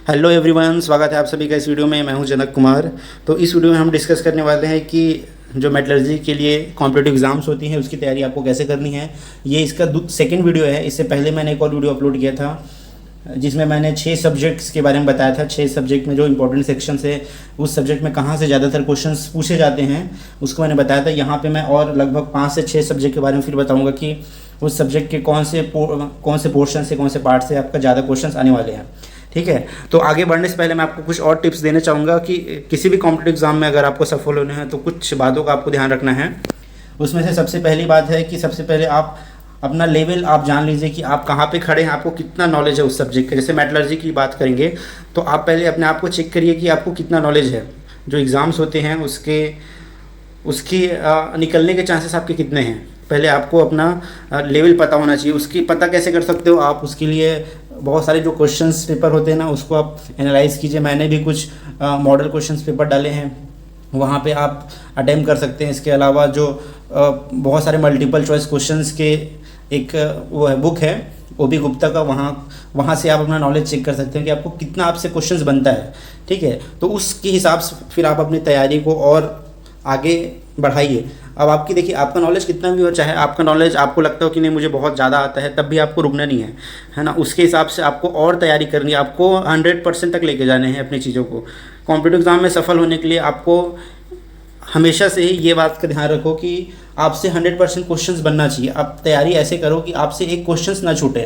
Hello everyone, स्वागत है आप सभी का इस वीडियो में। मैं हूं जनक कुमार। तो इस वीडियो में हम डिस्कस करने वाले हैं कि जो मेटलर्जी के लिए कॉम्पिटिटिव एग्जाम्स होती हैं उसकी तैयारी आपको कैसे करनी है। ये इसका सेकंड वीडियो है। इससे पहले मैंने एक और वीडियो अपलोड किया था जिसमें मैंने 6 सब्जेक्ट्स के बारे में बताया था। 6 सब्जेक्ट में जो इंपॉर्टेंट सेक्शंस है, उस सब्जेक्ट में कहाँ से ज़्यादातर क्वेश्चंस पूछे जाते हैं उसको मैंने बताया था। यहाँ पे मैं और लगभग 5 से 6 सब्जेक्ट के बारे में फिर बताऊँगा कि उस सब्जेक्ट के कौन से पोर्शन से, कौन से पार्ट से आपका ज़्यादा क्वेश्चंस आने वाले हैं। ठीक है, तो आगे बढ़ने से पहले मैं आपको कुछ और टिप्स देना चाहूँगा कि किसी भी कॉम्पिटिटिव एग्जाम में अगर आपको सफल होना है तो कुछ बातों का आपको ध्यान रखना है। उसमें से सबसे पहली बात है कि सबसे पहले आप अपना लेवल आप जान लीजिए कि आप कहाँ पे खड़े हैं, आपको कितना नॉलेज है उस सब्जेक्ट का। जैसे मेटलर्जी की बात करेंगे तो आप पहले अपने आप को चेक करिए कि आपको कितना नॉलेज है। जो एग्ज़ाम्स होते हैं उसकी निकलने के चांसेस आपके कितने हैं, पहले आपको अपना लेवल पता होना चाहिए। उसकी पता कैसे कर सकते हो आप? उसके लिए बहुत सारे जो क्वेश्चंस पेपर होते हैं ना, उसको आप एनालाइज कीजिए। मैंने भी कुछ मॉडल क्वेश्चंस पेपर डाले हैं, वहाँ पे आप अटेम्प्ट कर सकते हैं। इसके अलावा जो बहुत सारे मल्टीपल चॉइस क्वेश्चंस के एक वो है बुक है ओबी गुप्ता का, वहाँ से आप अपना नॉलेज चेक कर सकते हैं कि आपको कितना आपसे क्वेश्चंस बनता है। ठीक है, तो उसके हिसाब से फिर आप अपनी तैयारी को और आगे बढ़ाइए। अब आपकी देखिए, आपका नॉलेज कितना भी हो, चाहे आपका नॉलेज आपको लगता हो कि नहीं मुझे बहुत ज़्यादा आता है, तब भी आपको रुकना नहीं है ना। उसके हिसाब से आपको और तैयारी करनी है, आपको 100% तक लेके जाने हैं अपनी चीज़ों को। कॉम्पिटिटिव एग्ज़ाम में सफल होने के लिए आपको हमेशा से ही ये बात का ध्यान रखो कि आपसे 100% क्वेश्चंस बनना चाहिए। आप तैयारी ऐसे करो कि आपसे एक क्वेश्चंस ना छूटे,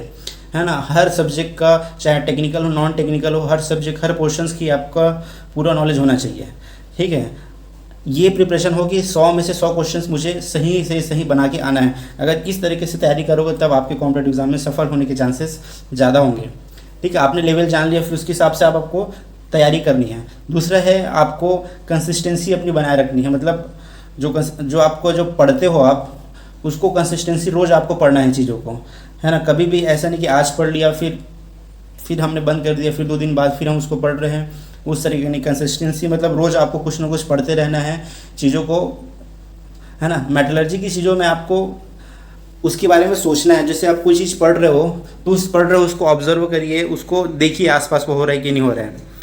है ना। हर सब्जेक्ट का, चाहे टेक्निकल हो नॉन टेक्निकल हो, हर सब्जेक्ट हर पोर्शंस की आपका पूरा नॉलेज होना चाहिए। ठीक है, ये प्रिपरेशन हो कि 100 में से 100 क्वेश्चंस मुझे सही से सही बना के आना है। अगर इस तरीके से तैयारी करोगे तब आपके कॉम्पिटिटिव एग्जाम में सफल होने के चांसेस ज़्यादा होंगे। ठीक है, आपने लेवल जान लिया, फिर उसके हिसाब से आपको तैयारी करनी है। दूसरा है, आपको कंसिस्टेंसी अपनी बनाए रखनी है। मतलब जो आपको जो पढ़ते हो आप, उसको कंसिस्टेंसी रोज़ आपको पढ़ना है चीज़ों को, है ना। कभी भी ऐसा नहीं कि आज पढ़ लिया फिर हमने बंद कर दिया, फिर 2 दिन बाद फिर हम उसको पढ़ रहे हैं, उस तरीके नहीं। कंसिस्टेंसी मतलब रोज़ आपको कुछ ना कुछ पढ़ते रहना है चीज़ों को, है ना। मेटलर्जी की चीज़ों में आपको उसके बारे में सोचना है। जैसे आप कोई चीज़ पढ़ रहे हो तो उसको ऑब्जर्व करिए, उसको देखिए आसपास वो हो रहा है कि नहीं हो रहा है।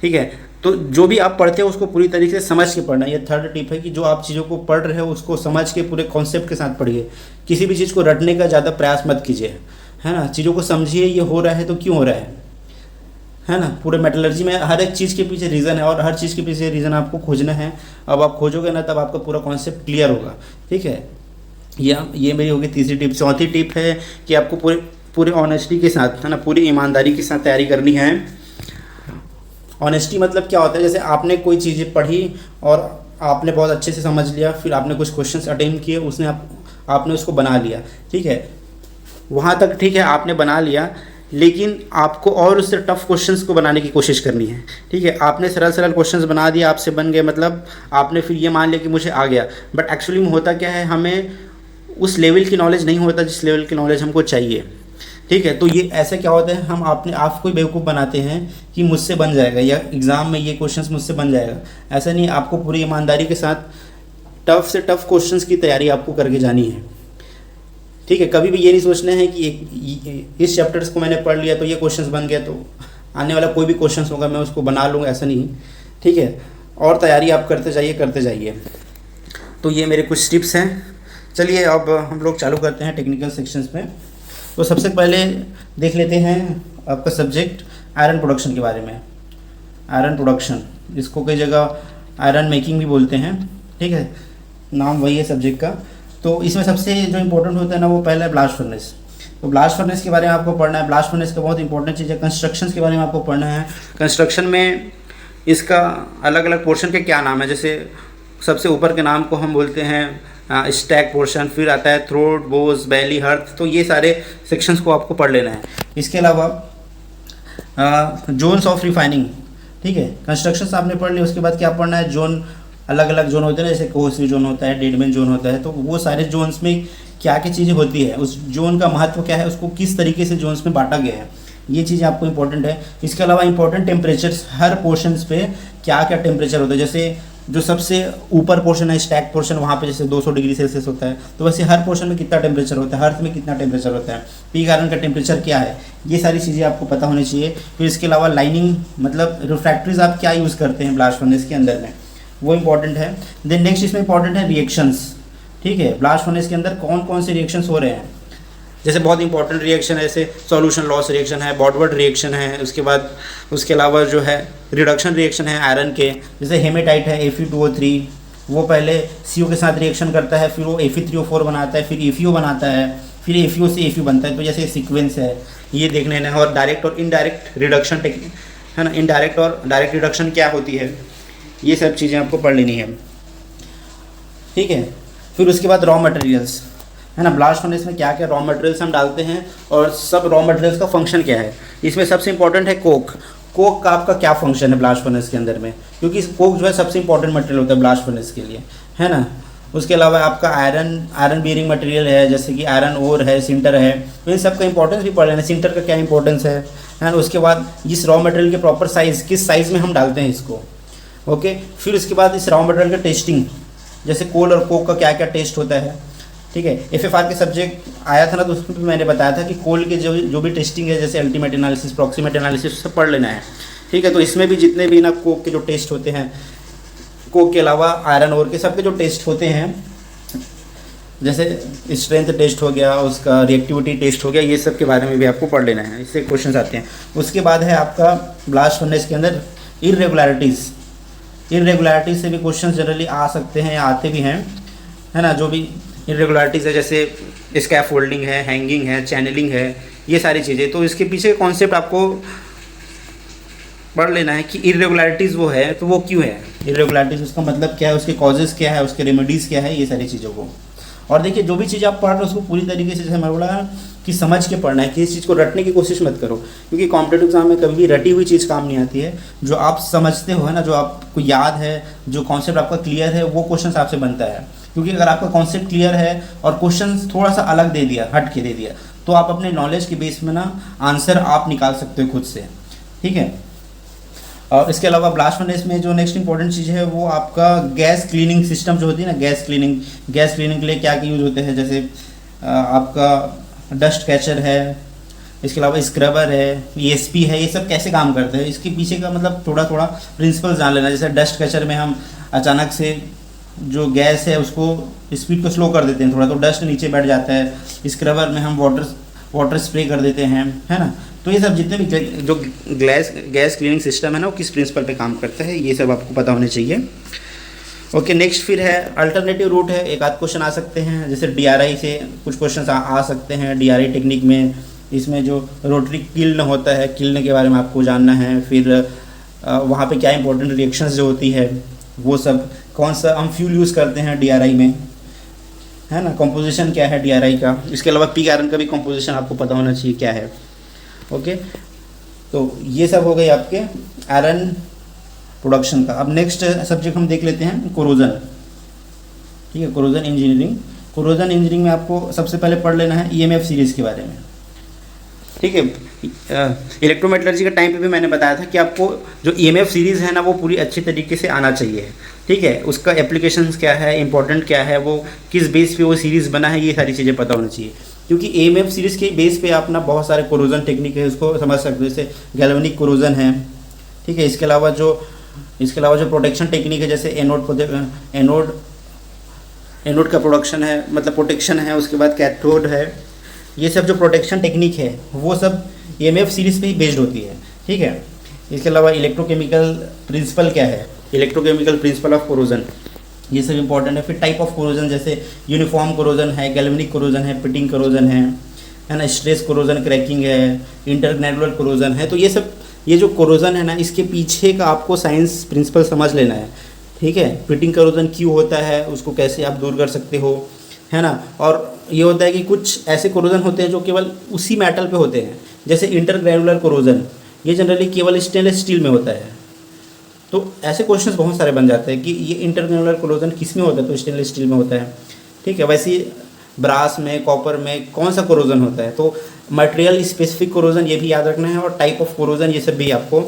ठीक है, तो जो भी आप पढ़ते हो उसको पूरी तरीके से समझ के पढ़ना। ये थर्ड टिप है कि जो आप चीज़ों को पढ़ रहे हो उसको समझ के पूरे कॉन्सेप्ट के साथ पढ़िए। किसी भी चीज़ को रटने का ज़्यादा प्रयास मत कीजिए, है ना। चीज़ों को समझिए, ये हो रहा है तो क्यों हो रहा है ना। पूरे मेटलर्जी में हर एक चीज़ के पीछे रीज़न है और हर चीज़ के पीछे रीज़न आपको खोजना है। अब आप खोजोगे ना तब आपका पूरा कॉन्सेप्ट क्लियर होगा। ठीक है, ये मेरी होगी तीसरी टिप। चौथी टिप है कि आपको पूरे ऑनेस्टी के साथ, है ना, पूरी ईमानदारी के साथ तैयारी करनी है। ऑनेस्टी मतलब क्या होता है? जैसे आपने कोई चीज़ें पढ़ी और आपने बहुत अच्छे से समझ लिया, फिर आपने कुछ क्वेश्चंस अटेम्प्ट किए, आपने उसको बना लिया। ठीक है, वहाँ तक ठीक है, आपने बना लिया, लेकिन आपको और उससे टफ क्वेश्चंस को बनाने की कोशिश करनी है। ठीक है, आपने सरल क्वेश्चंस बना दिया, आपसे बन गए, मतलब आपने फिर ये मान लिया कि मुझे आ गया, बट एक्चुअली में होता क्या है, हमें उस लेवल की नॉलेज नहीं होता जिस लेवल की नॉलेज हमको चाहिए। ठीक है, तो ये ऐसा क्या होता है, हम अपने आप को बेवकूफ़ बनाते हैं कि मुझसे बन जाएगा या एग्ज़ाम में ये क्वेश्चंस मुझसे बन जाएगा। ऐसा नहीं, आपको पूरी ईमानदारी के साथ टफ से टफ क्वेश्चंस की तैयारी आपको करके जानी है। ठीक है, कभी भी ये नहीं सोचना है कि इस चैप्टर्स को मैंने पढ़ लिया तो ये क्वेश्चंस बन गया तो आने वाला कोई भी क्वेश्चंस होगा मैं उसको बना लूँगा, ऐसा नहीं। ठीक है, और तैयारी आप करते जाइए। तो ये मेरे कुछ टिप्स हैं। चलिए अब हम लोग चालू करते हैं टेक्निकल सेक्शंस में। तो सबसे पहले देख लेते हैं आपका सब्जेक्ट आयरन प्रोडक्शन के बारे में। आयरन प्रोडक्शन, जिसको कई जगह आयरन मेकिंग भी बोलते हैं। ठीक है, नाम वही है सब्जेक्ट का। तो इसमें सबसे जो इम्पोर्टेंट होता है ना, वो पहला है ब्लास्ट फर्नेस। तो ब्लास्ट फर्नेस के बारे में आपको पढ़ना है। ब्लास्ट फर्नेस का बहुत इंपॉर्टेंट चीज़ है। कंस्ट्रक्शन के बारे में आपको पढ़ना है। कंस्ट्रक्शन में इसका अलग अलग पोर्शन के क्या नाम है। जैसे सबसे ऊपर के नाम को हम बोलते हैं स्टैक पोर्शन, फिर आता है थ्रोट, बोस, बैली, हर्थ। तो ये सारे सेक्शंस को आपको पढ़ लेना है। इसके अलावा जोन्स ऑफ रिफाइनिंग। ठीक है, कंस्ट्रक्शन आपने पढ़ लिया, उसके बाद क्या पढ़ना है, जोन, अलग अलग जोन होते हैं ना, जैसे कोहसरी जोन होता है, डेडमैन जोन होता है। तो वो सारे जोन्स में क्या क्या चीज़ें होती है, उस जोन का महत्व क्या है, उसको किस तरीके से जोन्स में बांटा गया है, ये चीज़ें आपको इंपॉर्टेंट है। इसके अलावा इंपॉर्टेंट टेम्परेचर्स, हर पोर्शंस पे क्या क्या टेम्परेचर होता है। जैसे जो सबसे ऊपर पोर्शन है स्टैक पोर्शन, वहाँ पे जैसे 200 डिग्री सेल्सियस होता है, तो वैसे हर पोर्शन में कितना टेम्परेचर होता है, अर्थ में कितना टेम्परेचर होता है, पी आयरन का टेम्परेचर क्या है, ये सारी चीज़ें आपको पता होनी चाहिए। फिर इसके अलावा लाइनिंग मतलब रिफ्रैक्टरीज आप क्या यूज़ करते हैं ब्लास्ट फर्नेस के अंदर में, वो इंपॉर्टेंट है। देन नेक्स्ट इसमें इंपॉर्टेंट है रिएक्शंस, ठीक है, ब्लास्ट फर्नेस के अंदर कौन कौन से रिएक्शंस हो रहे हैं। जैसे बहुत इंपॉर्टेंट रिएक्शन है जैसे सॉल्यूशन लॉस रिएक्शन है, बॉडवर्ड रिएक्शन है, उसके बाद उसके अलावा जो है रिडक्शन रिएक्शन है आयरन के, जैसे हेमेटाइट है Fe2O3, वो पहले CO के साथ रिएक्शन करता है, फिर वो Fe3O4 बनाता है, फिर FeO बनाता है, फिर FeO से Fe बनता है, तो जैसे सीक्वेंस है ये देख लेना है। और डायरेक्ट और इनडायरेक्ट रिडक्शन टेक्निक है ना, इनडायरेक्ट और डायरेक्ट रिडक्शन क्या होती है, ये सब चीज़ें आपको पढ़ लेनी है, ठीक है। फिर उसके बाद रॉ मटेरियल्स है ना, ब्लास्ट फर्नेस में क्या क्या रॉ मटेरियल्स हम डालते हैं और सब रॉ मटेरियल्स का फंक्शन क्या है। इसमें सबसे इंपॉर्टेंट है कोक। कोक का आपका क्या फंक्शन है ब्लास्ट फर्नेस के अंदर में, क्योंकि कोक जो है सबसे इंपॉर्टेंट मटेरियल होता है ब्लास्ट फर्नेस के लिए, है ना। उसके अलावा आपका आयरन बियरिंग मटेरियल है, जैसे कि आयरन ओर है, सिंटर है, तो इन सब का इंपॉर्टेंस भी पढ़ लेना, सिंटर का क्या इंपॉर्टेंस है ना। उसके बाद इस रॉ मटेरियल के प्रॉपर साइज़, किस साइज़ में हम डालते हैं इसको, ओके। फिर उसके बाद इस रॉ मटेरियल का टेस्टिंग, जैसे कोल और कोक का क्या क्या टेस्ट होता है, ठीक है। FFR के सब्जेक्ट आया था ना, तो उसमें भी मैंने बताया था कि कोल के जो भी टेस्टिंग है, जैसे अल्टीमेट एनालिसिस, प्रॉक्सीमेट एनालिसिस, सब पढ़ लेना है, ठीक है। तो इसमें भी जितने भी ना कोक के जो टेस्ट होते हैं, कोक के अलावा आयरन ओर के सबके जो टेस्ट होते हैं, जैसे स्ट्रेंथ टेस्ट हो गया, उसका रिएक्टिविटी टेस्ट हो गया, ये सब के बारे में भी आपको पढ़ लेना है, इससे क्वेश्चन आते हैं। उसके बाद है आपका ब्लास्ट फर्नेस के अंदर इरेगुलरिटीज़ से भी क्वेश्चन जनरली आ सकते हैं या आते भी हैं, है ना। जो भी इरेगुलरिटीज़ है, जैसे स्कैफोल्डिंग है, हैंगिंग है, चैनलिंग है, ये सारी चीज़ें, तो इसके पीछे कॉन्सेप्ट आपको पढ़ लेना है कि इरेगुलरिटीज़ वो है तो वो क्यों है, इरेगुलरिटीज़ उसका मतलब क्या है, उसके कॉजेज़ क्या है, उसके रेमेडीज़ क्या है, ये सारी चीज़ों को। और देखिए जो भी चीज़ आप पढ़ रहे हो उसको पूरी तरीके से, जैसे मैं बोला कि समझ के पढ़ना है, कि इस चीज़ को रटने की कोशिश मत करो, क्योंकि कॉम्पिटिटिव एग्जाम में कभी भी रटी हुई चीज़ काम नहीं आती है। जो आप समझते हो है ना, जो आपको याद है, जो कॉन्सेप्ट आपका क्लियर है, वो क्वेश्चन आपसे बनता है। क्योंकि अगर आपका कॉन्सेप्ट क्लियर है और क्वेश्चन थोड़ा सा अलग दे दिया, हट के दे दिया, तो आप अपने नॉलेज के बेस में ना आंसर आप निकाल सकते हो खुद से, ठीक है। और इसके अलावा ब्लास्ट फर्नेस में जो नेक्स्ट इंपॉर्टेंट चीज़ है वो आपका गैस क्लीनिंग सिस्टम जो होती है ना, गैस क्लीनिंग के लिए क्या यूज़ होते हैं, जैसे आपका डस्ट कैचर है, इसके अलावा स्क्रबर है, ESP है, ये सब कैसे काम करते हैं, इसके पीछे का मतलब थोड़ा थोड़ा प्रिंसिपल जान लेना। जैसे डस्ट कैचर में हम अचानक से जो गैस है उसको स्पीड को स्लो कर देते हैं थोड़ा, तो डस्ट नीचे बैठ जाता है। स्क्रबर में हम वाटर स्प्रे कर देते हैं, है ना। तो ये सब जितने भी जो गैस क्लीनिंग सिस्टम है ना, वो किस प्रिंसिपल पे काम करता है, ये सब आपको पता होने चाहिए, ओके। नेक्स्ट फिर है अल्टरनेटिव रूट है, एक आध क्वेश्चन आ सकते हैं, जैसे DRI से कुछ क्वेश्चन आ सकते हैं। DRI टेक्निक में इसमें जो रोटरी किल्न होता है, किल्न के बारे में आपको जानना है। फिर वहाँ पे क्या इंपॉर्टेंट रिएक्शंस जो होती है, वो सब, कौन सा हम फ्यूल यूज़ करते हैं DRI में, है ना, कंपोजिशन क्या है DRI का। इसके अलावा पी आयरन का भी कंपोजिशन आपको पता होना चाहिए क्या है, ओके। तो ये सब हो गए आपके आयरन प्रोडक्शन का। अब नेक्स्ट सब्जेक्ट हम देख लेते हैं कोरोजन, ठीक है, कोरोजन इंजीनियरिंग में आपको सबसे पहले पढ़ लेना है EMF सीरीज़ के बारे में, ठीक है। इलेक्ट्रोमेटलर्जी का टाइम पे भी मैंने बताया था कि आपको जो EMF सीरीज़ है ना, वो पूरी अच्छी तरीके से आना चाहिए, ठीक है। उसका एप्लीकेशंस क्या है, इंपॉर्टेंट क्या है, वो किस बेस पे वो सीरीज़ बना है, ये सारी चीज़ें पता होनी चाहिए। क्योंकि EMF सीरीज़ के बेस पे आप ना बहुत सारे कोरोजन टेक्निक है उसको समझ सकते हो, जैसे गैल्वेनिक कोरोजन है, ठीक है। इसके अलावा जो प्रोटेक्शन टेक्निक है, जैसे एनोड का प्रोडक्शन है, मतलब प्रोटेक्शन है, उसके बाद कैथोड है, ये सब जो प्रोटेक्शन टेक्निक है वो सब EMF सीरीज़ पे ही बेस्ड होती है, ठीक है। इसके अलावा इलेक्ट्रोकेमिकल प्रिंसिपल क्या है, इलेक्ट्रोकेमिकल प्रिंसिपल ऑफ कोरोजन, ये सब इंपॉर्टेंट है। फिर टाइप ऑफ कोरोजन, जैसे यूनिफॉर्म कोरोजन है, गैल्वेनिक कोरोजन है, पिटिंग कोरोजन है ना, स्ट्रेस कोरोजन, क्रैकिंग है, इंटरग्रेनुलर कोरोजन है। तो ये जो कोरोजन है ना, इसके पीछे का आपको साइंस प्रिंसिपल समझ लेना है, ठीक है। पिटिंग कोरोजन क्यों होता है, उसको कैसे आप दूर कर सकते हो, है ना। और ये होता है कि कुछ ऐसे कोरोजन होते हैं जो केवल उसी मेटल पे होते हैं, जैसे इंटरग्रेनुलर कोरोजन, ये जनरली केवल स्टेनलेस स्टील में होता है। तो ऐसे क्वेश्चंस बहुत सारे बन जाते हैं कि ये इंटरग्रेनुलर कोरोजन किस में होता है, तो स्टेनलेस स्टील में होता है, ठीक है। वैसे ब्रास में, कॉपर में कौन सा कोरोजन होता है, तो मटेरियल स्पेसिफिक कोरोजन ये भी याद रखना है, और टाइप ऑफ कोरोजन ये सब भी आपको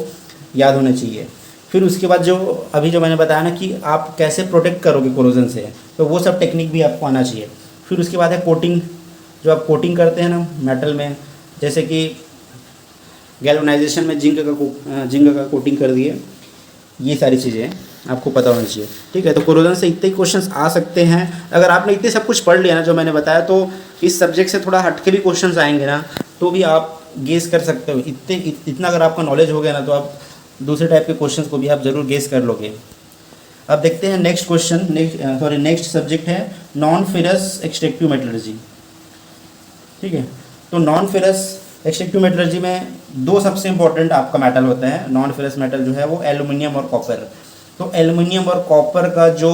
याद होना चाहिए, फिर उसके बाद जो अभी जो मैंने बताया ना कि आप कैसे प्रोटेक्ट करोगे कोरोजन से, तो वो सब टेक्निक भी आपको आना चाहिए। फिर उसके बाद है कोटिंग, जो आप कोटिंग करते हैं ना मेटल में, जैसे कि गैल्वेनाइजेशन में जिंक का कोटिंग कर दिए, ये सारी चीज़ें आपको पता होनी चाहिए। ठीक है, तो कोरोजन से इतने ही क्वेश्चंस आ सकते हैं। अगर आपने इतने सब कुछ पढ़ लिया ना जो मैंने बताया, तो इस सब्जेक्ट से थोड़ा हट के भी क्वेश्चंस आएंगे ना, तो भी आप गेस कर सकते हो। इतना अगर आपका नॉलेज हो गया ना, तो आप दूसरे टाइप के क्वेश्चंस को भी आप ज़रूर गेस कर लोगे। अब देखते हैं नेक्स्ट क्वेश्चन। नेक्स्ट सब्जेक्ट है नॉन फेरस एक्सट्रैक्टिव मेटलर्जी। ठीक है, तो नॉन फेरस एक्सट्रैक्टिव मेटलर्जी में दो सबसे इंपॉर्टेंट आपका मेटल होता है। नॉन फेरस मेटल जो है वो एल्युमिनियम और कॉपर। तो एल्युमिनियम और कॉपर का जो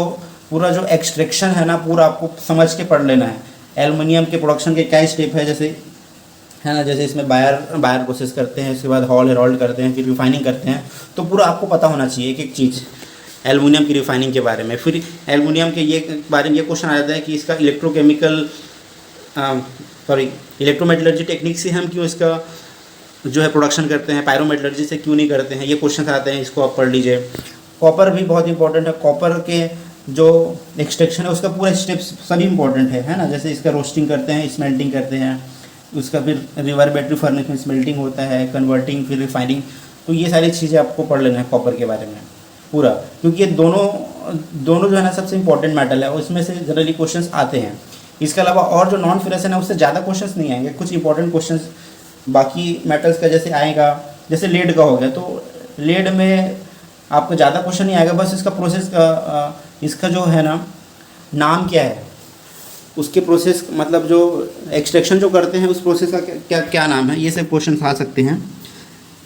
पूरा जो एक्सट्रैक्शन है ना, पूरा आपको समझ के पढ़ लेना है। एल्युमिनियम के प्रोडक्शन के क्या स्टेप है, जैसे है ना, जैसे इसमें बायर प्रोसेस करते हैं, उसके बाद हॉल हेरोल्ड करते हैं, फिर रिफाइनिंग करते हैं। तो पूरा आपको पता होना चाहिए एक एक चीज़ एल्युमिनियम की रिफाइनिंग के बारे में। फिर एल्युमिनियम के ये बारे में ये क्वेश्चन आ जाता है कि इसका इलेक्ट्रोमेटलर्जी टेक्निक से हम क्यों इसका जो है प्रोडक्शन करते हैं, पायरोमेटलर्जी से क्यों नहीं करते हैं, ये क्वेश्चन आते हैं, इसको आप पढ़ लीजिए। कॉपर भी बहुत इंपॉर्टेंट है। कॉपर के जो एक्सट्रैक्शन है उसका पूरा स्टेप्स सभी इंपॉर्टेंट है ना। जैसे इसका रोस्टिंग करते हैं, स्मेल्टिंग करते हैं, उसका फिर रिवर्बरेटरी फर्नेस में स्मेल्टिंग होता है, कन्वर्टिंग, फिर रिफाइनिंग। तो ये सारी चीज़ें आपको पढ़ लेना है कॉपर के बारे में पूरा, क्योंकि ये दोनों जो है ना सबसे इंपॉर्टेंट मेटल है, और इसमें से जनरली क्वेश्चंस आते हैं। इसके अलावा और जो नॉन फेरस है ना, उससे ज़्यादा क्वेश्चंस नहीं आएंगे। कुछ इंपॉर्टेंट क्वेश्चंस बाकी मेटल्स का जैसे आएगा, जैसे लेड का हो गया, तो लेड में आपको ज़्यादा क्वेश्चन नहीं आएगा। बस इसका प्रोसेस का इसका जो है ना नाम क्या है, उसके प्रोसेस मतलब जो एक्सट्रैक्शन जो करते हैं उस प्रोसेस का क्या नाम है, ये सब क्वेश्चन आ सकते हैं।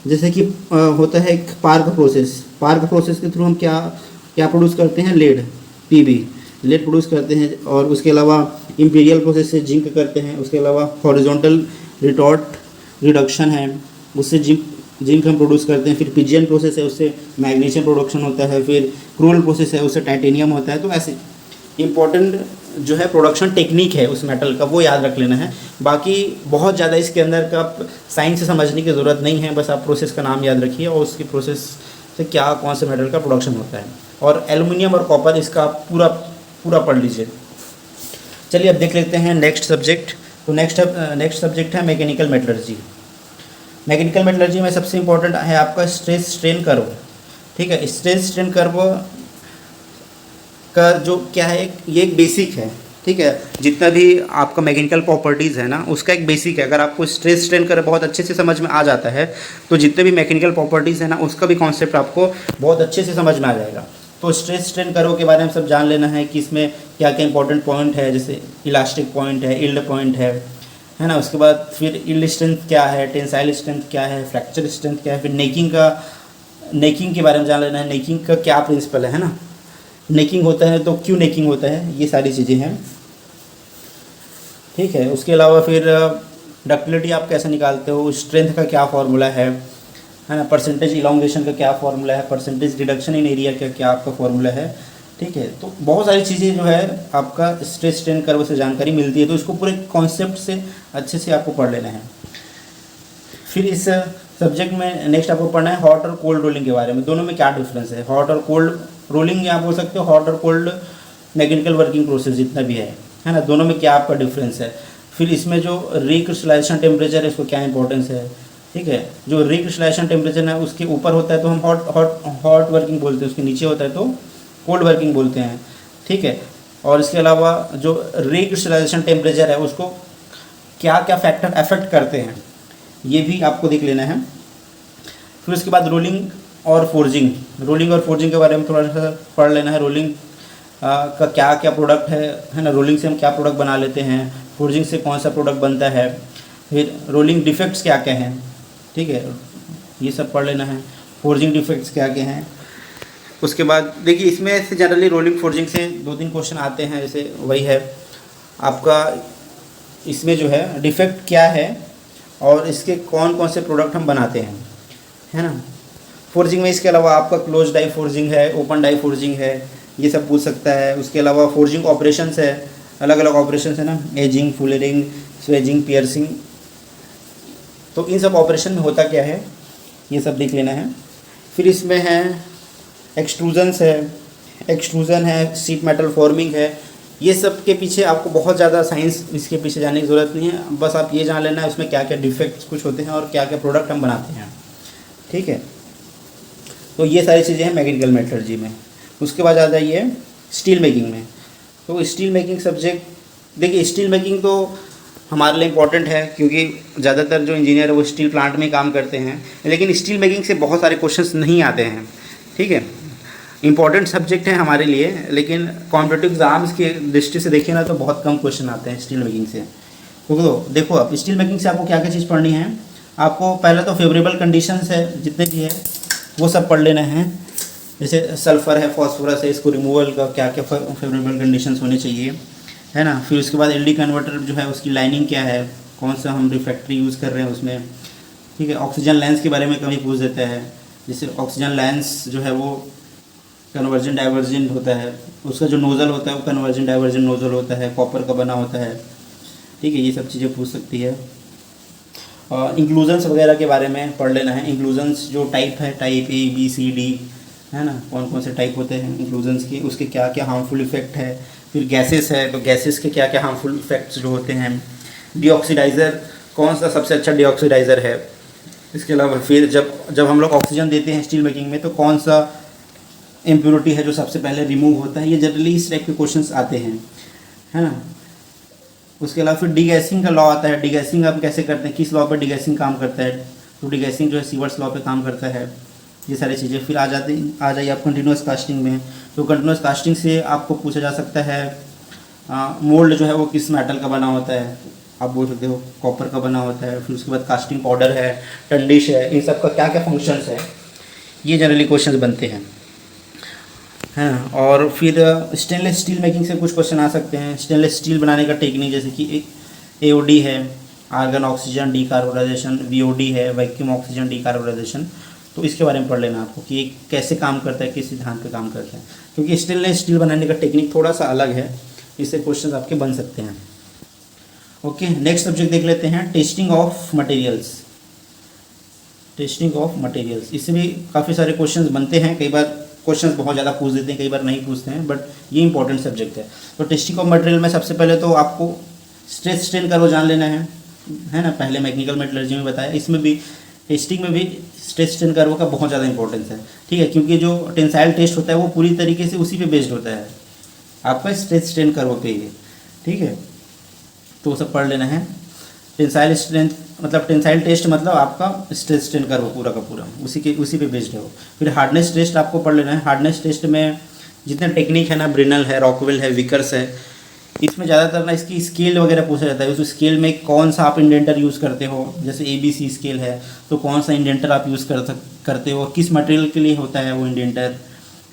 जैसे कि होता है एक पार्क प्रोसेस के थ्रू हम क्या प्रोड्यूस करते हैं, लेड प्रोड्यूस करते हैं। और उसके अलावा इंपीरियल प्रोसेस से जिंक करते हैं। उसके अलावा हॉरिजॉन्टल रिडक्शन है, उससे जिंक हम प्रोड्यूस करते हैं। फिर पिजियन प्रोसेस है, उससे मैग्नीशियम प्रोडक्शन होता है। फिर क्रूल प्रोसेस है, उससे टाइटेनियम होता है। तो ऐसे इंपॉर्टेंट जो है प्रोडक्शन टेक्निक है उस मेटल का, वो याद रख लेना है। बाकी बहुत ज़्यादा इसके अंदर का साइंस से समझने की ज़रूरत नहीं है, बस आप प्रोसेस का नाम याद रखिए और उसकी प्रोसेस से क्या कौन से मेटल का प्रोडक्शन होता है। और एल्युमिनियम और कॉपर इसका पूरा पढ़ लीजिए। चलिए अब देख लेते हैं नेक्स्ट सब्जेक्ट। तो नेक्स्ट सब्जेक्ट है मैकेनिकल मेटलर्जी। मैकेनिकल मेटलर्जी में सबसे इंपॉर्टेंट है आपका स्ट्रेस स्ट्रेन कर्व। ठीक है, स्ट्रेस स्ट्रेन कर्व का जो क्या है, ये एक बेसिक है। ठीक है, जितना भी आपका मैकेनिकल प्रॉपर्टीज़ है ना, उसका एक बेसिक है। अगर आपको स्ट्रेस स्ट्रेन कर्व बहुत अच्छे से समझ में आ जाता है, तो जितने भी मैकेनिकल प्रॉपर्टीज़ है ना, उसका भी कॉन्सेप्ट आपको बहुत अच्छे से समझ में आ जाएगा। तो स्ट्रेस स्ट्रेन कर्व के बारे में सब जान लेना है कि इसमें क्या क्या इंपॉर्टेंट पॉइंट है, जैसे इलास्टिक पॉइंट है, यील्ड पॉइंट है ना। उसके बाद फिर यील्ड स्ट्रेंथ क्या है, टेंसाइल स्ट्रेंथ क्या है, फ्रैक्चर स्ट्रेंथ क्या है। फिर नेकिंग के बारे में जान लेना है, नेकिंग का क्या प्रिंसिपल है ना, नेकिंग होता है तो क्यों नेकिंग होता है, ये सारी चीज़ें हैं। ठीक है, उसके अलावा फिर डक्टिलिटी आप कैसे निकालते हो, स्ट्रेंथ का क्या फार्मूला है ना, परसेंटेज इलांगेशन का क्या फार्मूला है, परसेंटेज रिडक्शन इन एरिया का क्या आपका फार्मूला है। ठीक है, तो बहुत सारी चीज़ें जो है आपका स्ट्रेस स्ट्रेन कर्व से जानकारी मिलती है, तो इसको पूरे कॉन्सेप्ट से अच्छे से आपको पढ़ लेना है। फिर इस सब्जेक्ट में नेक्स्ट आपको पढ़ना है हॉट और कोल्ड रोलिंग के बारे में। दोनों में क्या डिफरेंस है, हॉट और कोल्ड रोलिंग आप बोल सकते हो, हॉट और कोल्ड मैकेनिकल वर्किंग प्रोसेस जितना भी है ना, दोनों में क्या आपका डिफरेंस है। फिर इसमें जो रिक्रिस्टलाइजेशन टेम्परेचर है, इसको क्या इंपॉर्टेंस है। ठीक है, जो रिक्रिस्टलाइजेशन टेम्परेचर है उसके ऊपर होता है तो हम हॉट वर्किंग बोलते हैं, उसके नीचे होता है तो कोल्ड वर्किंग बोलते हैं। ठीक है, और इसके अलावा जो रिक्रिस्टलाइजेशन टेम्परेचर है उसको क्या क्या फैक्टर अफेक्ट करते हैं, ये भी आपको देख लेना है। फिर उसके बाद रोलिंग और फोर्जिंग के बारे में थोड़ा सा पढ़ लेना है। रोलिंग का क्या क्या प्रोडक्ट है ना, रोलिंग से हम क्या प्रोडक्ट बना लेते हैं, फोर्जिंग से कौन सा प्रोडक्ट बनता है, फिर रोलिंग डिफेक्ट्स क्या क्या हैं। ठीक है, ये सब पढ़ लेना है, फोर्जिंग डिफेक्ट्स क्या क्या हैं। उसके बाद देखिए इसमें से जनरली रोलिंग फोर्जिंग से 2-3 क्वेश्चन आते हैं। जैसे वही है आपका, इसमें जो है डिफेक्ट क्या है और इसके कौन कौन से प्रोडक्ट हम बनाते हैं, है ना। फोर्जिंग में इसके अलावा आपका क्लोज डाई फोर्जिंग है, ओपन डाई फोर्जिंग है, ये सब पूछ सकता है। उसके अलावा फोर्जिंग ऑपरेशंस है, अलग अलग ऑपरेशंस है ना, एजिंग, फुलरिंग, स्वेजिंग, पियर्सिंग। तो इन सब ऑपरेशन में होता क्या है, ये सब देख लेना है। फिर इसमें है एक्सट्रूज़न है, शीट मेटल फॉर्मिंग है। ये सब के पीछे आपको बहुत ज़्यादा साइंस इसके पीछे जाने की ज़रूरत नहीं है, बस आप ये जान लेना है उसमें क्या क्या डिफेक्ट्स कुछ होते हैं और क्या क्या प्रोडक्ट हम बनाते हैं, ठीक है। तो ये सारी चीज़ें हैं मैकेनिकल मेटलर्जी में। उसके बाद आ जाइए स्टील मेकिंग में। तो स्टील मेकिंग सब्जेक्ट, देखिए स्टील मेकिंग तो हमारे लिए इम्पॉर्टेंट है क्योंकि ज़्यादातर जो इंजीनियर है वो स्टील प्लांट में काम करते हैं, लेकिन स्टील मेकिंग से बहुत सारे क्वेश्चंस नहीं आते हैं, ठीक है। इम्पॉर्टेंट सब्जेक्ट है हमारे लिए, लेकिन कॉम्पिटिटिव एग्ज़ाम्स की दृष्टि से देखिए ना तो बहुत कम क्वेश्चन आते हैं स्टील मेकिंग से। तो देखो अब स्टील मेकिंग से आपको क्या क्या चीज़ पढ़नी है। आपको पहले तो फेवरेबल कंडीशंस है जितने भी है वो सब पढ़ लेना है। जैसे सल्फ़र है, फॉस्फोरस है, इसको रिमूवल का क्या क्या फेवरेबल कंडीशंस होने चाहिए, है ना। फिर उसके बाद एलडी कन्वर्टर जो है उसकी लाइनिंग क्या है, कौन सा हम रिफ्रैक्टरी यूज़ कर रहे हैं उसमें, ठीक है। ऑक्सीजन लेंस के बारे में कभी पूछ देता है, जैसे ऑक्सीजन लेंस जो है वो कन्वर्जन डाइवर्जन होता है, उसका जो नोज़ल होता है वो कन्वर्जन डाइवर्जन नोज़ल होता है, कॉपर का बना होता है, ठीक है। ये सब चीज़ें पूछ सकती है। और इंक्लूजन्स वगैरह के बारे में पढ़ लेना है। इंक्लूजन्स जो टाइप है, type A B C D, है ना, कौन कौन से टाइप होते हैं इंक्लूजन्स के, उसके क्या क्या हार्मफुल इफेक्ट है। फिर गैसेस है तो गैसेस के क्या क्या हार्मफुल इफेक्ट्स जो होते हैं। डीऑक्सीडाइज़र, कौन सा सबसे अच्छा डीऑक्सीडाइज़र है। इसके अलावा फिर जब हम लोग ऑक्सीजन देते हैं स्टील मेकिंग में तो कौन सा इम्प्योरिटी है जो सबसे पहले रिमूव होता है। ये जनरली इस टाइप के क्वेश्चंस आते हैं, है ना। उसके अलावा फिर डीगैसिंग का लॉ आता है। डीगैसिंग आप कैसे करते हैं, किस लॉ पर डीगैसिंग काम करता है, तो डीगैसिंग जो है सीवर्ट्स लॉ पे काम करता है। ये सारी चीज़ें फिर आ जाइए आप कंटिन्यूस कास्टिंग में। तो कंटिन्यूस कास्टिंग से आपको पूछा जा सकता है मोल्ड जो है वो किस मेटल का बना होता है, आप बोल सकते हो कॉपर का बना होता है। फिर उसके बाद कास्टिंग पाउडर है, टंडिश है, इन सब का क्या क्या फंक्शंस है, ये जनरली क्वेश्चन बनते हैं, है ना। और फिर स्टेनलेस स्टील मेकिंग से कुछ क्वेश्चन आ सकते हैं। स्टेनलेस स्टील बनाने का टेक्निक, जैसे कि AOD है, आर्गन ऑक्सीजन डीकार्बोनाइजेशन, VOD है, वैक्यूम ऑक्सीजन डीकार्बोनाइजेशन। तो इसके बारे में पढ़ लेना आपको कि ये कैसे काम करता है, किस सिद्धांत पे काम करता है, क्योंकि स्टेनलेस स्टील बनाने का टेक्निक थोड़ा सा अलग है, इससे क्वेश्चन आपके बन सकते हैं। ओके, नेक्स्ट सब्जेक्ट देख लेते हैं, testing of materials. Testing of materials, इसमें भी काफ़ी सारे क्वेश्चंस बनते हैं। कई बार क्वेश्चंस बहुत ज़्यादा पूछ देते हैं, कई बार नहीं पूछते हैं, बट ये इंपॉर्टेंट सब्जेक्ट है। तो टेस्टिंग ऑफ मटेरियल में सबसे पहले तो आपको स्ट्रेस स्ट्रेन कर्व जान लेना है ना। पहले मैकेनिकल मेटलर्जी में बताया, इसमें भी टेस्टिंग में भी स्ट्रेस स्ट्रेन कर्व का बहुत ज़्यादा इंपॉर्टेंस है, ठीक है, क्योंकि जो टेंसाइल टेस्ट होता है वो पूरी तरीके से उसी पे बेस्ड होता है, आपका स्ट्रेस स्ट्रेन कर्व पे ही, ठीक है। तो वो सब पढ़ लेना है। टेंसाइल स्ट्रेंथ मतलब टेंसाइल टेस्ट मतलब आपका स्ट्रेस स्ट्रेन कर्व पूरा का पूरा उसी पे बेस्ड है वो। फिर हार्डनेस टेस्ट आपको पढ़ लेना है। हार्डनेस टेस्ट में जितने टेक्निक है ना, ब्रिनल है, रॉकवेल है, विकर्स है, इसमें ज़्यादातर ना इसकी स्केल वगैरह पूछा जाता है। उस स्केल में कौन सा आप इंडेंटर यूज़ करते हो, जैसे ABC स्केल है तो कौन सा इंडेंटर आप यूज़ करते हो, किस मटेरियल के लिए होता है वो इंडेंटर,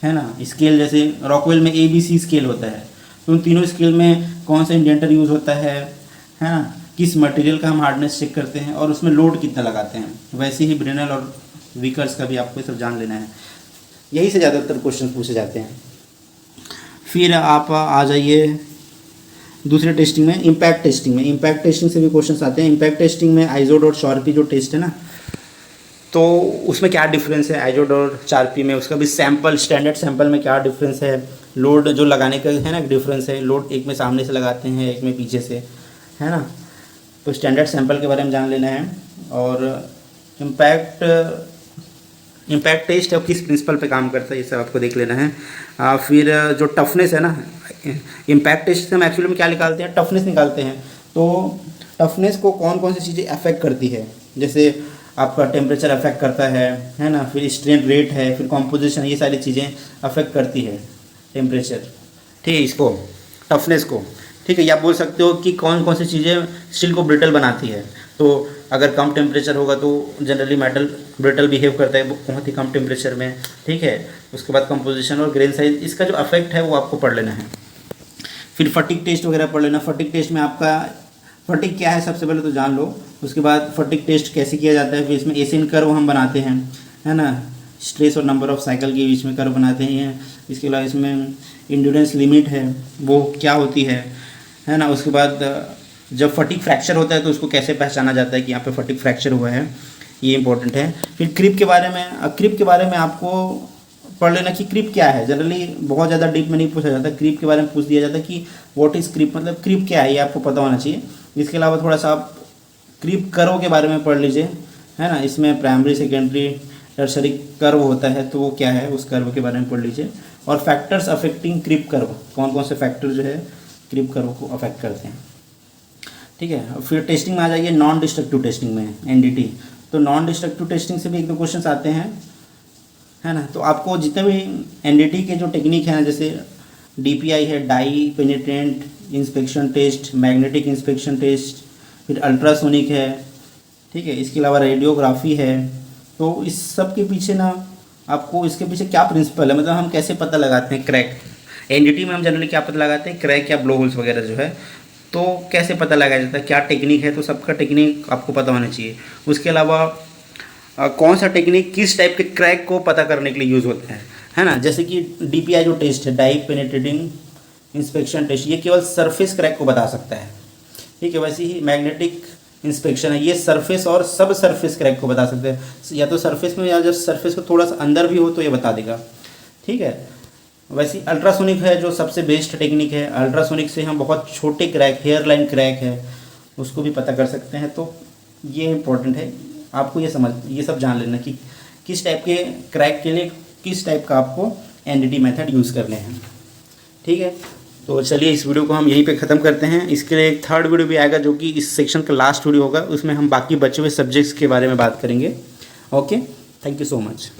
है ना। स्केल जैसे रॉकवेल में ABC स्केल होता है, तो उन तीनों स्केल में कौन सा इंडेंटर यूज़ होता है ना, किस मटेरियल का हम हार्डनेस चेक करते हैं और उसमें लोड कितना लगाते हैं। वैसे ही ब्रेनल और विकर्स का भी आपको ये सब जान लेना है। यही से ज़्यादातर क्वेश्चन पूछे जाते हैं। फिर आप आ जाइए दूसरे टेस्टिंग में, इम्पैक्ट टेस्टिंग में। इम्पैक्ट टेस्टिंग से भी क्वेश्चंस आते हैं। इम्पैक्ट टेस्टिंग में आइजोड और चारपी जो टेस्ट है ना, तो उसमें क्या डिफरेंस है आइजोड और चारपी में, उसका भी सैंपल, स्टैंडर्ड सैंपल में क्या डिफरेंस है, लोड जो लगाने का है ना डिफरेंस है, लोड एक में सामने से लगाते हैं एक में पीछे से, है ना। तो स्टैंडर्ड सैंपल के बारे में जान लेना है। और इम्पैक्ट टेस्ट अब किस प्रिंसिपल पे काम करता है ये सब आपको देख लेना है। फिर जो टफनेस है ना, इम्पैक्ट टेस्ट से हम एक्चुअली में क्या निकालते हैं, टफनेस निकालते हैं। तो टफनेस को कौन कौन सी चीज़ें अफेक्ट करती है, जैसे आपका टेम्परेचर अफेक्ट करता है ना, फिर स्ट्रेन रेट है, फिर कॉम्पोजिशन, ये सारी चीज़ें अफेक्ट करती है टेम्परेचर, ठीक है, इसको टफनेस को, ठीक है। या आप बोल सकते हो कि कौन कौन सी चीज़ें स्टील को ब्रिटल बनाती है। तो अगर कम टेम्परेचर होगा तो जनरली मेटल ब्रिटल बिहेव करता है बहुत ही कम टेम्परेचर में, ठीक है। उसके बाद कंपोजिशन और ग्रेन साइज, इसका जो अफेक्ट है वो आपको पढ़ लेना है। फिर फटिग टेस्ट वगैरह पढ़ लेना। फटिग टेस्ट में आपका फटिग क्या है सबसे पहले तो जान लो, उसके बाद फटिग टेस्ट कैसे किया जाता है। फिर इसमें एसिन कर्व हम बनाते हैं, है ना, स्ट्रेस और नंबर ऑफ साइकिल के बीच में कर्व बनाते हैं। इसके अलावा इसमें इंड्योरेंस लिमिट है वो क्या होती है ना। उसके बाद जब फटिग फ्रैक्चर होता है तो उसको कैसे पहचाना जाता है कि यहाँ पे फटिग फ्रैक्चर हुआ है, ये इंपॉर्टेंट है। फिर क्रिप के बारे में आपको पढ़ लेना कि क्रीप क्या है। जनरली बहुत ज़्यादा डीप में नहीं पूछा जाता, क्रीप के बारे में पूछ दिया जाता है कि व्हाट इज़ क्रीप, मतलब क्रीप क्या है, ये आपको पता होना चाहिए। इसके अलावा थोड़ा सा आप क्रीप कर्व के बारे में पढ़ लीजिए, है ना। इसमें प्राइमरी, सेकेंडरी, टर्शरी कर्व होता है, तो वो क्या है, उस कर्व के बारे में पढ़ लीजिए। और फैक्टर्स अफेक्टिंग क्रीप कर्व, कौन कौन से फैक्टर जो है क्रीप कर्व को अफेक्ट करते हैं, ठीक है। फिर टेस्टिंग में आ जाइए, नॉन डिस्ट्रक्टिव टेस्टिंग में, NDT। तो नॉन डिस्ट्रक्टिव टेस्टिंग से भी 1-2 क्वेश्चन आते हैं, है ना। तो आपको जितने भी NDT के जो टेक्निक है ना, जैसे DPI है, dye penetrant inspection test, magnetic inspection test, फिर अल्ट्रासोनिक है, ठीक है। इसके अलावा रेडियोग्राफी है। तो इस सब के पीछे ना आपको, इसके पीछे क्या प्रिंसिपल है, मतलब हम कैसे पता लगाते हैं क्रैक। NDT में हम जनरली क्या पता लगाते हैं, क्रैक या ब्लो होल्स वगैरह जो है, तो कैसे पता लगाया जाता है, क्या टेक्निक है, तो सबका टेक्निक आपको पता होना चाहिए। उसके अलावा कौन सा टेक्निक किस टाइप के क्रैक को पता करने के लिए यूज़ होता है ना। जैसे कि DPI जो टेस्ट है, डाई पेनिट्रेटिंग इंस्पेक्शन टेस्ट, ये केवल सरफेस क्रैक को बता सकता है, ठीक है। वैसे ही मैग्नेटिक इंस्पेक्शन है, ये सरफेस और सब सरफेस क्रैक को बता सकते हैं, या तो सरफेस में, या जब सरफेस को थोड़ा सा अंदर भी हो तो ये बता देगा, ठीक है। वैसे ही अल्ट्रासोनिक है जो सबसे बेस्ट टेक्निक है। अल्ट्रासोनिक से हम बहुत छोटे क्रैक, हेयर लाइन क्रैक है, उसको भी पता कर सकते हैं। तो ये इम्पोर्टेंट है, आपको ये सब जान लेना कि किस टाइप के क्रैक के लिए किस टाइप का आपको NDT मेथड यूज़ करने हैं, ठीक है। तो चलिए इस वीडियो को हम यहीं पे ख़त्म करते हैं। इसके लिए एक 3rd वीडियो भी आएगा जो कि इस सेक्शन का लास्ट वीडियो होगा, उसमें हम बाकी बचे हुए सब्जेक्ट्स के बारे में बात करेंगे। Okay, thank you so much.